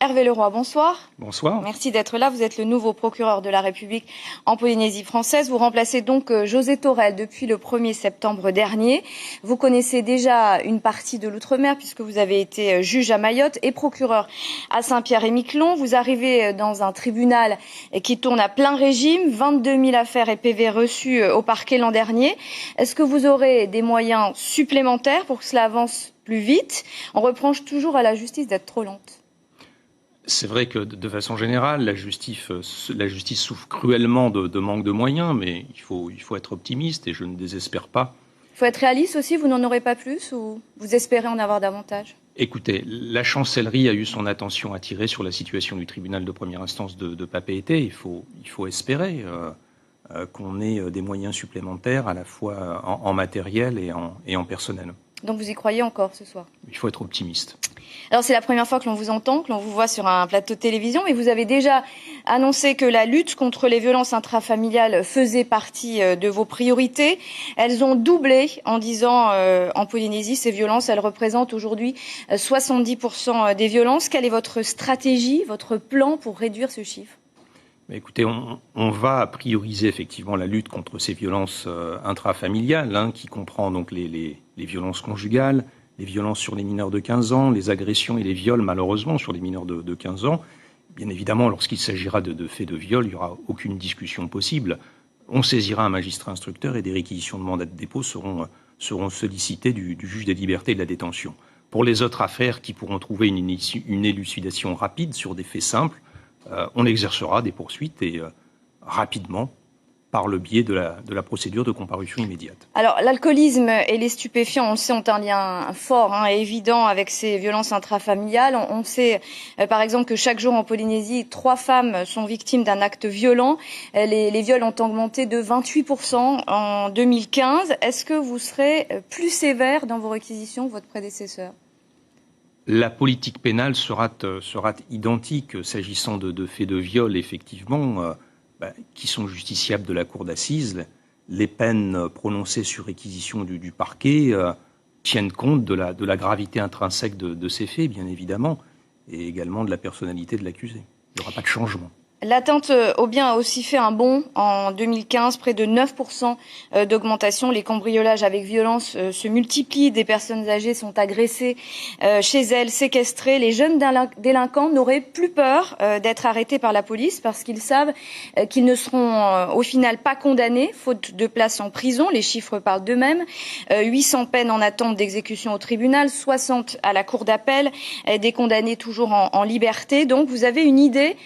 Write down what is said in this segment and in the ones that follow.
Hervé Leroy, bonsoir. Bonsoir. Merci d'être là. Vous êtes le nouveau procureur de la République en Polynésie française. Vous remplacez donc José Torrel depuis le 1er septembre dernier. Vous connaissez déjà une partie de l'outre-mer puisque vous avez été juge à Mayotte et procureur à Saint-Pierre-et-Miquelon. Vous arrivez dans un tribunal qui tourne à plein régime, 22 000 affaires et PV reçus au parquet l'an dernier. Est-ce que vous aurez des moyens supplémentaires pour que cela avance plus vite? On reproche toujours à la justice d'être trop lente. C'est vrai que de façon générale, la justice souffre cruellement de manque de moyens, mais il faut être optimiste et je ne désespère pas. Il faut être réaliste aussi, vous n'en aurez pas plus ou vous espérez en avoir davantage? Écoutez, la chancellerie a eu son attention attirée sur la situation du tribunal de première instance de Papeete. Il faut espérer qu'on ait des moyens supplémentaires à la fois en matériel et en personnel. Donc vous y croyez encore ce soir? Il faut être optimiste. Alors c'est la première fois que l'on vous entend, que l'on vous voit sur un plateau de télévision, mais vous avez déjà annoncé que la lutte contre les violences intrafamiliales faisait partie de vos priorités. Elles ont doublé en 10 ans en Polynésie. Ces violences, elles représentent aujourd'hui 70% des violences. Quelle est votre stratégie, votre plan pour réduire ce chiffre? Écoutez, on va prioriser effectivement la lutte contre ces violences intrafamiliales, qui comprend donc les violences conjugales, les violences sur les mineurs de 15 ans, les agressions et les viols malheureusement sur les mineurs de 15 ans. Bien évidemment, lorsqu'il s'agira de faits de viol, il n'y aura aucune discussion possible. On saisira un magistrat instructeur et des réquisitions de mandat de dépôt seront sollicitées du juge des libertés et de la détention. Pour les autres affaires qui pourront trouver une élucidation rapide sur des faits simples, on exercera des poursuites et rapidement par le biais de la procédure de comparution immédiate. Alors l'alcoolisme et les stupéfiants, on le sait, ont un lien fort et évident avec ces violences intrafamiliales. On sait par exemple que chaque jour en Polynésie, 3 femmes sont victimes d'un acte violent. Les viols ont augmenté de 28% en 2015. Est-ce que vous serez plus sévère dans vos réquisitions que votre prédécesseur? La politique pénale sera identique s'agissant de faits de viol, effectivement, qui sont justiciables de la cour d'assises. Les peines prononcées sur réquisition du parquet tiennent compte de la gravité intrinsèque de ces faits, bien évidemment, et également de la personnalité de l'accusé. Il n'y aura pas de changement. L'atteinte au bien a aussi fait un bond en 2015, près de 9% d'augmentation. Les cambriolages avec violence se multiplient. Des personnes âgées sont agressées chez elles, séquestrées. Les jeunes délinquants n'auraient plus peur d'être arrêtés par la police parce qu'ils savent qu'ils ne seront au final pas condamnés, faute de place en prison. Les chiffres parlent d'eux-mêmes. 800 peines en attente d'exécution au tribunal, 60 à la cour d'appel, des condamnés toujours en liberté. Donc vous avez une idée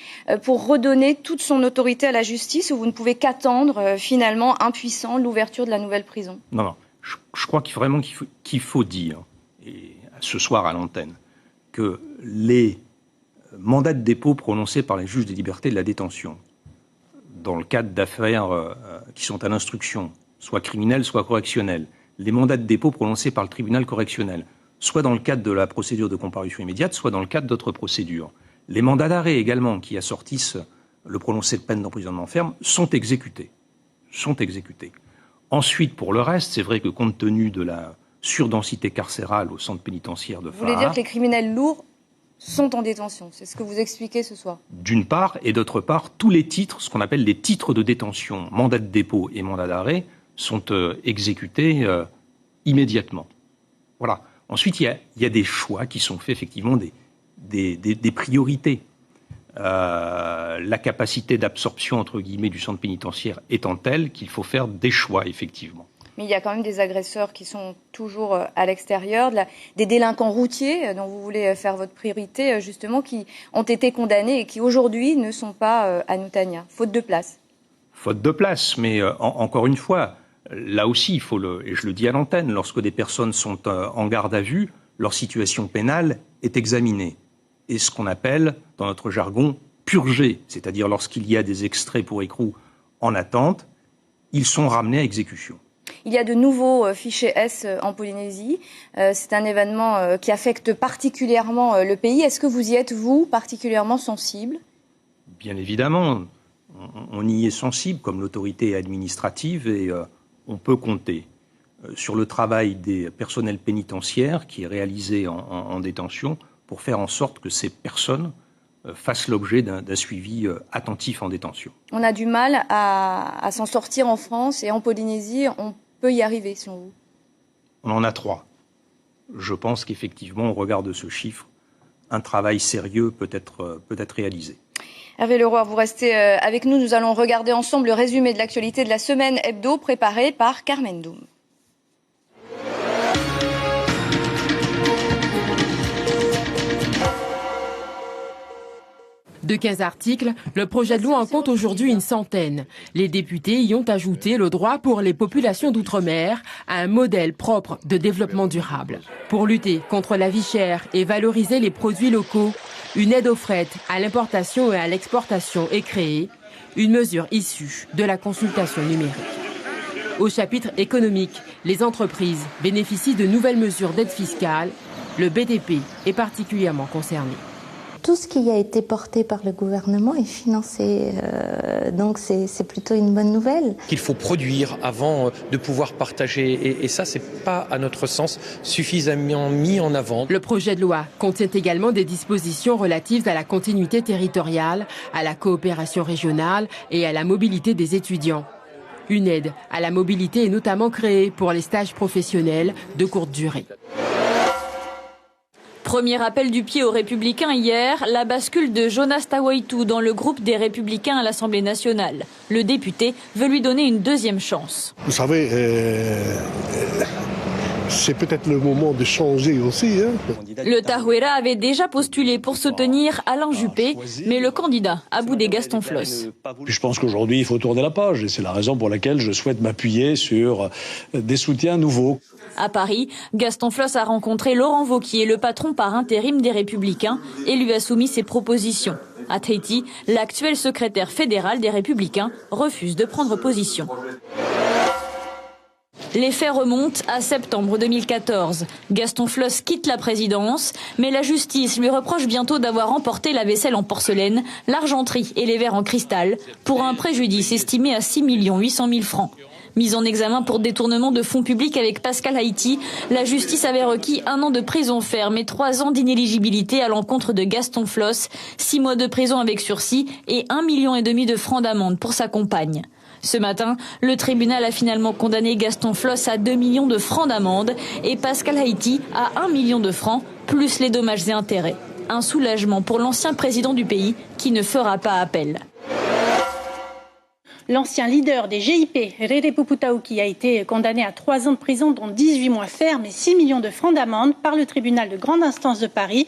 pour redonner toute son autorité à la justice ou vous ne pouvez qu'attendre finalement impuissant l'ouverture de la nouvelle prison? Non. Je crois qu'il faut dire, et ce soir à l'antenne, que les mandats de dépôt prononcés par les juges des libertés et de la détention, dans le cadre d'affaires qui sont à l'instruction, soit criminelles, soit correctionnelles, les mandats de dépôt prononcés par le tribunal correctionnel, soit dans le cadre de la procédure de comparution immédiate, soit dans le cadre d'autres procédures, les mandats d'arrêt également qui assortissent le prononcé de peine d'emprisonnement ferme sont exécutés. Ensuite, pour le reste, c'est vrai que compte tenu de la surdensité carcérale au centre pénitentiaire de Fahar... Vous voulez dire que les criminels lourds sont en détention, c'est ce que vous expliquez ce soir? D'une part, et d'autre part, tous les titres, ce qu'on appelle les titres de détention, mandat de dépôt et mandat d'arrêt, sont exécutés immédiatement. Voilà. Ensuite, il y a des choix qui sont faits, effectivement, des priorités. La capacité d'absorption, entre guillemets, du centre pénitentiaire étant telle qu'il faut faire des choix, effectivement. Mais il y a quand même des agresseurs qui sont toujours à l'extérieur, des délinquants routiers dont vous voulez faire votre priorité, justement, qui ont été condamnés et qui aujourd'hui ne sont pas à Nutania, faute de place. Faute de place, mais encore une fois, là aussi, et je le dis à l'antenne, lorsque des personnes sont en garde à vue, leur situation pénale est examinée. Et ce qu'on appelle, dans notre jargon, purgés, c'est-à-dire lorsqu'il y a des extraits pour écrou en attente, ils sont ramenés à exécution. Il y a de nouveaux fichiers S en Polynésie. C'est un événement qui affecte particulièrement le pays. Est-ce que vous y êtes, vous, particulièrement sensible? Bien évidemment, on y est sensible comme l'autorité administrative et on peut compter sur le travail des personnels pénitentiaires qui est réalisé en détention pour faire en sorte que ces personnes fassent l'objet d'un suivi attentif en détention. On a du mal à s'en sortir en France et en Polynésie, on peut y arriver selon vous? On en a 3. Je pense qu'effectivement, au regard de ce chiffre, un travail sérieux peut être réalisé. Hervé Leroy, vous restez avec nous. Nous allons regarder ensemble le résumé de l'actualité de la semaine hebdo préparé par Carmen Doum. De 15 articles, le projet de loi en compte aujourd'hui une centaine. Les députés y ont ajouté le droit pour les populations d'outre-mer à un modèle propre de développement durable. Pour lutter contre la vie chère et valoriser les produits locaux, une aide au fret, à l'importation et à l'exportation est créée, une mesure issue de la consultation numérique. Au chapitre économique, les entreprises bénéficient de nouvelles mesures d'aide fiscale. Le BTP est particulièrement concerné. Tout ce qui a été porté par le gouvernement est financé, donc c'est plutôt une bonne nouvelle. Qu'il faut produire avant de pouvoir partager, et ça, c'est pas, à notre sens, suffisamment mis en avant. Le projet de loi contient également des dispositions relatives à la continuité territoriale, à la coopération régionale et à la mobilité des étudiants. Une aide à la mobilité est notamment créée pour les stages professionnels de courte durée. Premier appel du pied aux Républicains hier, la bascule de Jonas Tawaitu dans le groupe des Républicains à l'Assemblée nationale. Le député veut lui donner une deuxième chance. Vous savez, c'est peut-être le moment de changer aussi. Le Tahuera avait déjà postulé pour soutenir Alain Juppé, mais le candidat a boudé Gaston Floss. Je pense qu'aujourd'hui, il faut tourner la page et c'est la raison pour laquelle je souhaite m'appuyer sur des soutiens nouveaux. À Paris, Gaston Floss a rencontré Laurent Wauquiez, le patron par intérim des Républicains, et lui a soumis ses propositions. À Tahiti, l'actuel secrétaire fédéral des Républicains refuse de prendre position. Les faits remontent à septembre 2014. Gaston Floss quitte la présidence, mais la justice lui reproche bientôt d'avoir emporté la vaisselle en porcelaine, l'argenterie et les verres en cristal pour un préjudice estimé à 6 800 000 francs. Mise en examen pour détournement de fonds publics avec Pascal Haïti, la justice avait requis 1 an de prison ferme et 3 ans d'inéligibilité à l'encontre de Gaston Floss, 6 mois de prison avec sursis et 1,5 million de francs d'amende pour sa compagne. Ce matin, le tribunal a finalement condamné Gaston Floss à 2 millions de francs d'amende et Pascal Haïti à 1 million de francs, plus les dommages et intérêts. Un soulagement pour l'ancien président du pays qui ne fera pas appel. L'ancien leader des GIP, Rere Puputauki, a été condamné à 3 ans de prison, dont 18 mois ferme et 6 millions de francs d'amende par le tribunal de grande instance de Paris.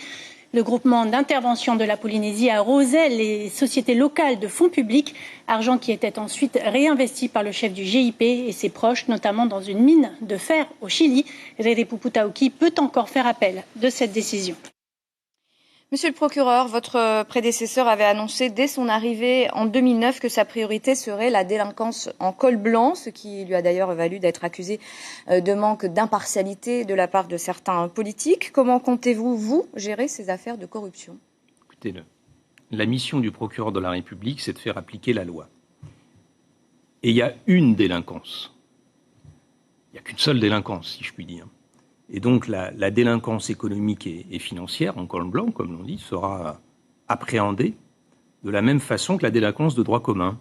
Le groupement d'intervention de la Polynésie arrosait les sociétés locales de fonds publics, argent qui était ensuite réinvesti par le chef du GIP et ses proches, notamment dans une mine de fer au Chili. Rere Puputauki peut encore faire appel de cette décision. Monsieur le procureur, votre prédécesseur avait annoncé dès son arrivée en 2009 que sa priorité serait la délinquance en col blanc, ce qui lui a d'ailleurs valu d'être accusé de manque d'impartialité de la part de certains politiques. Comment comptez-vous, vous, gérer ces affaires de corruption? Écoutez, la mission du procureur de la République, c'est de faire appliquer la loi. Et il y a une délinquance. Il n'y a qu'une seule délinquance, si je puis dire. Et donc la délinquance économique et financière, en col blanc, comme l'on dit, sera appréhendée de la même façon que la délinquance de droit commun.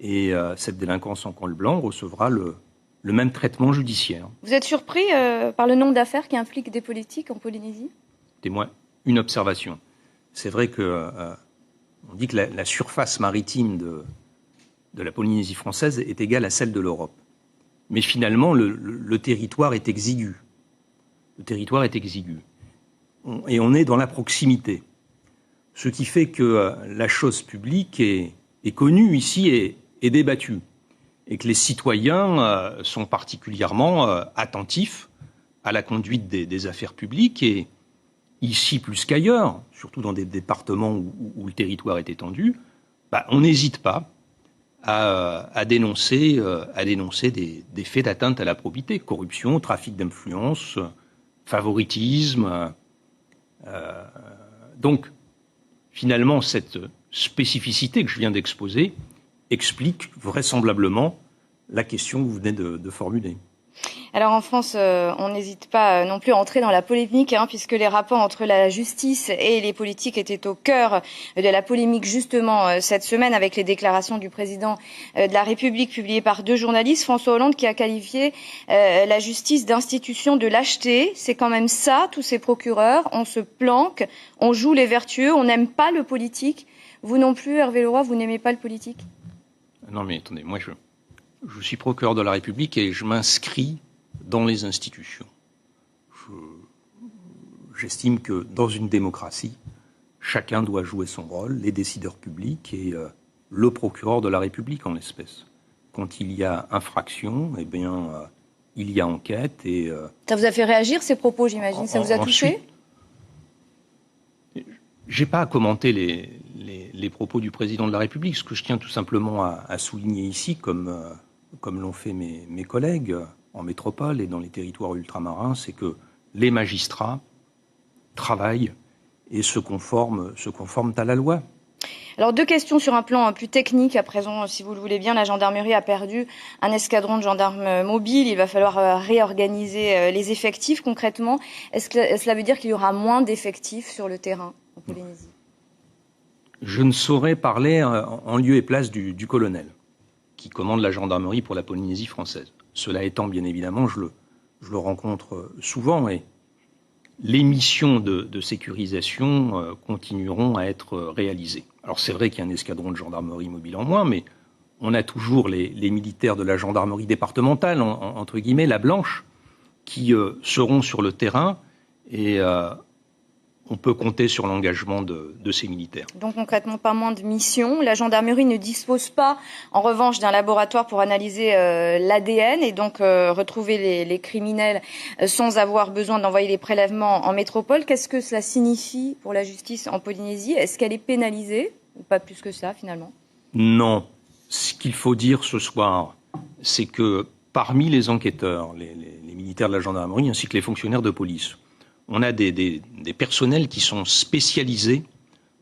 Et cette délinquance en col blanc recevra le même traitement judiciaire. Vous êtes surpris par le nombre d'affaires qui impliquent des politiques en Polynésie? Témoin, une observation. C'est vrai que on dit que la surface maritime de la Polynésie française est égale à celle de l'Europe. Mais finalement, le territoire est exigu. Le territoire est exigu. Et on est dans la proximité. Ce qui fait que la chose publique est connue ici et débattue. Et que les citoyens sont particulièrement attentifs à la conduite des affaires publiques. Et ici plus qu'ailleurs, surtout dans des départements où le territoire est étendu, on n'hésite pas à dénoncer des faits d'atteinte à la probité. Corruption, trafic d'influence, favoritisme. Donc, finalement, cette spécificité que je viens d'exposer explique vraisemblablement la question que vous venez de formuler. Alors en France, on n'hésite pas non plus à entrer dans la polémique, puisque les rapports entre la justice et les politiques étaient au cœur de la polémique justement cette semaine, avec les déclarations du président de la République publiées par 2 journalistes. François Hollande qui a qualifié la justice d'institution de lâcheté. C'est quand même ça, tous ces procureurs. On se planque, on joue les vertueux, on n'aime pas le politique. Vous non plus, Hervé Leroy, vous n'aimez pas le politique? Non mais attendez, moi je suis procureur de la République et je m'inscris dans les institutions. J'estime que dans une démocratie, chacun doit jouer son rôle, les décideurs publics et le procureur de la République en l'espèce. Quand il y a infraction, eh bien, il y a enquête et... Ça vous a fait réagir ces propos, j'imagine? Ça vous a touché? J'ai pas à commenter les propos du président de la République. Ce que je tiens tout simplement à souligner ici, comme l'ont fait mes collègues en métropole et dans les territoires ultramarins, c'est que les magistrats travaillent et se conforment à la loi. Alors 2 questions sur un plan plus technique à présent, si vous le voulez bien. La gendarmerie a perdu un escadron de gendarmes mobiles. Il va falloir réorganiser les effectifs concrètement. Est-ce que cela veut dire qu'il y aura moins d'effectifs sur le terrain en Polynésie? Je ne saurais parler en lieu et place du colonel qui commande la gendarmerie pour la Polynésie française. Cela étant, bien évidemment, je le rencontre souvent et les missions de sécurisation continueront à être réalisées. Alors c'est vrai qu'il y a un escadron de gendarmerie mobile en moins, mais on a toujours les militaires de la gendarmerie départementale, entre guillemets, la blanche, qui seront sur le terrain et on peut compter sur l'engagement de ces militaires. Donc concrètement, pas moins de missions. La gendarmerie ne dispose pas, en revanche, d'un laboratoire pour analyser l'ADN et donc retrouver les criminels sans avoir besoin d'envoyer les prélèvements en métropole. Qu'est-ce que cela signifie pour la justice en Polynésie? Est-ce qu'elle est pénalisée ou pas plus que ça, finalement? Non. Ce qu'il faut dire ce soir, c'est que parmi les enquêteurs, les militaires de la gendarmerie ainsi que les fonctionnaires de police, on a des personnels qui sont spécialisés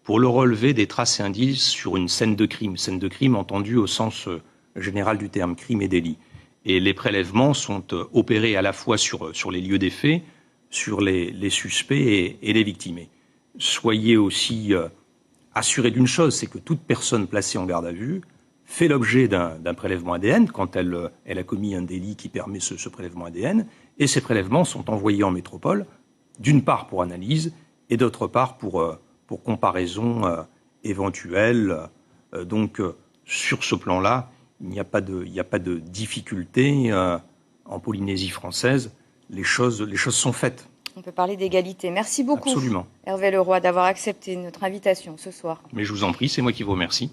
pour le relevé des traces et indices sur une scène de crime entendue au sens général du terme, crime et délit. Et les prélèvements sont opérés à la fois sur les lieux des faits, sur les suspects et les victimes. Soyez aussi assurés d'une chose, c'est que toute personne placée en garde à vue fait l'objet d'un prélèvement ADN quand elle a commis un délit qui permet ce prélèvement ADN, et ces prélèvements sont envoyés en métropole, d'une part pour analyse et d'autre part pour comparaison éventuelle. Donc sur ce plan-là, il n'y a pas de difficulté en Polynésie française. Les choses sont faites. On peut parler d'égalité. Merci beaucoup, Absolument. Hervé Leroy, d'avoir accepté notre invitation ce soir. Mais je vous en prie, c'est moi qui vous remercie.